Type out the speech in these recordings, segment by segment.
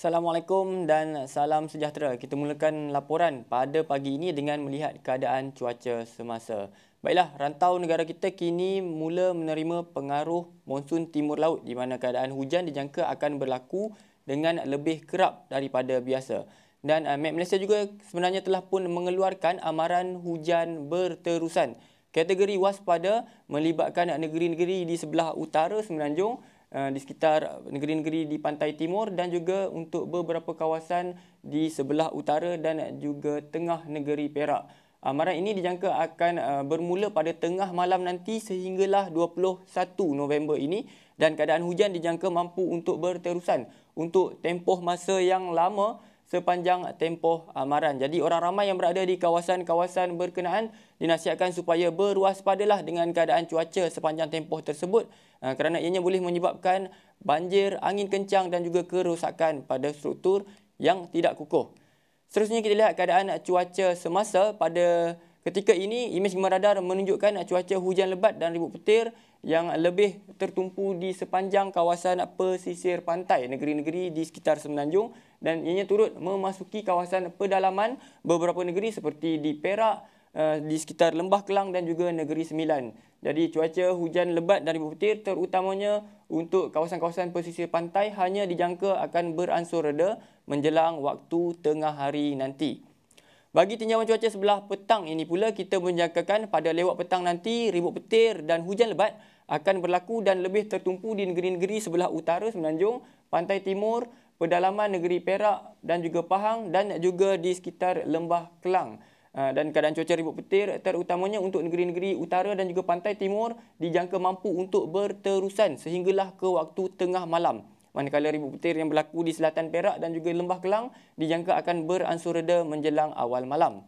Assalamualaikum dan salam sejahtera. Kita mulakan laporan pada pagi ini dengan melihat keadaan cuaca semasa. Baiklah, rantau negara kita kini mula menerima pengaruh monsun timur laut di mana keadaan hujan dijangka akan berlaku dengan lebih kerap daripada biasa. Dan Met Malaysia juga sebenarnya telah pun mengeluarkan amaran hujan berterusan. Kategori waspada melibatkan negeri-negeri di sebelah utara Semenanjung, di sekitar negeri-negeri di pantai timur dan juga untuk beberapa kawasan di sebelah utara dan juga tengah negeri Perak. Amaran ini dijangka akan bermula pada tengah malam nanti sehinggalah 21 November ini dan keadaan hujan dijangka mampu untuk berterusan untuk tempoh masa yang lama sepanjang tempoh amaran. Jadi orang ramai yang berada di kawasan-kawasan berkenaan dinasihatkan supaya berwaspadalah dengan keadaan cuaca sepanjang tempoh tersebut kerana ianya boleh menyebabkan banjir, angin kencang dan juga kerosakan pada struktur yang tidak kukuh. Seterusnya kita lihat keadaan cuaca semasa pada ketika ini. Imej Gemar Radar menunjukkan cuaca hujan lebat dan ribut petir yang lebih tertumpu di sepanjang kawasan pesisir pantai negeri-negeri di sekitar Semenanjung dan ianya turut memasuki kawasan pedalaman beberapa negeri seperti di Perak, di sekitar Lembah Kelang dan juga Negeri Sembilan. Jadi cuaca hujan lebat dan ribut petir terutamanya untuk kawasan-kawasan pesisir pantai hanya dijangka akan beransur reda menjelang waktu tengah hari nanti. Bagi tinjauan cuaca sebelah petang ini pula, kita menjangkakan pada lewat petang nanti ribut petir dan hujan lebat akan berlaku dan lebih tertumpu di negeri-negeri sebelah utara Semenanjung, pantai timur, pedalaman negeri Perak dan juga Pahang dan juga di sekitar Lembah Kelang. Dan keadaan cuaca ribut petir terutamanya untuk negeri-negeri utara dan juga pantai timur dijangka mampu untuk berterusan sehinggalah ke waktu tengah malam. Manakala ribut petir yang berlaku di selatan Perak dan juga Lembah Kelang dijangka akan beransur reda menjelang awal malam.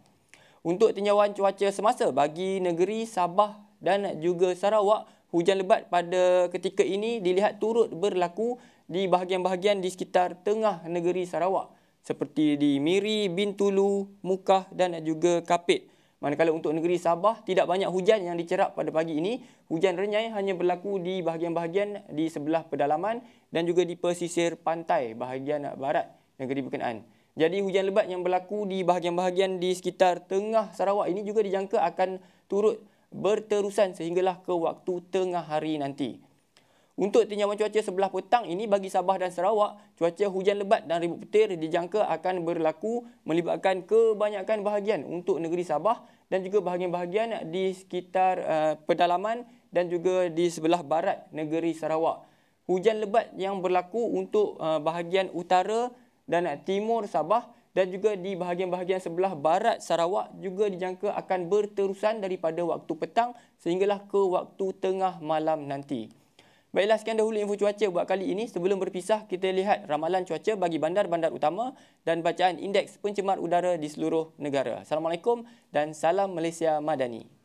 Untuk tinjauan cuaca semasa bagi negeri Sabah dan juga Sarawak, hujan lebat pada ketika ini dilihat turut berlaku di bahagian-bahagian di sekitar tengah negeri Sarawak seperti di Miri, Bintulu, Mukah dan juga Kapit. Manakala untuk negeri Sabah, tidak banyak hujan yang dicerap pada pagi ini. Hujan renyai hanya berlaku di bahagian-bahagian di sebelah pedalaman dan juga di pesisir pantai bahagian barat negeri berkenaan. Jadi hujan lebat yang berlaku di bahagian-bahagian di sekitar tengah Sarawak ini juga dijangka akan turut berterusan sehinggalah ke waktu tengah hari nanti. Untuk tinjauan cuaca sebelah petang ini bagi Sabah dan Sarawak, cuaca hujan lebat dan ribut petir dijangka akan berlaku melibatkan kebanyakan bahagian untuk negeri Sabah dan juga bahagian-bahagian di sekitar pedalaman dan juga di sebelah barat negeri Sarawak. Hujan lebat yang berlaku untuk bahagian utara dan timur Sabah dan juga di bahagian-bahagian sebelah barat Sarawak juga dijangka akan berterusan daripada waktu petang sehinggalah ke waktu tengah malam nanti. Baiklah, sekian dahulu info cuaca buat kali ini. Sebelum berpisah, kita lihat ramalan cuaca bagi bandar-bandar utama dan bacaan indeks pencemar udara di seluruh negara. Assalamualaikum dan salam Malaysia Madani.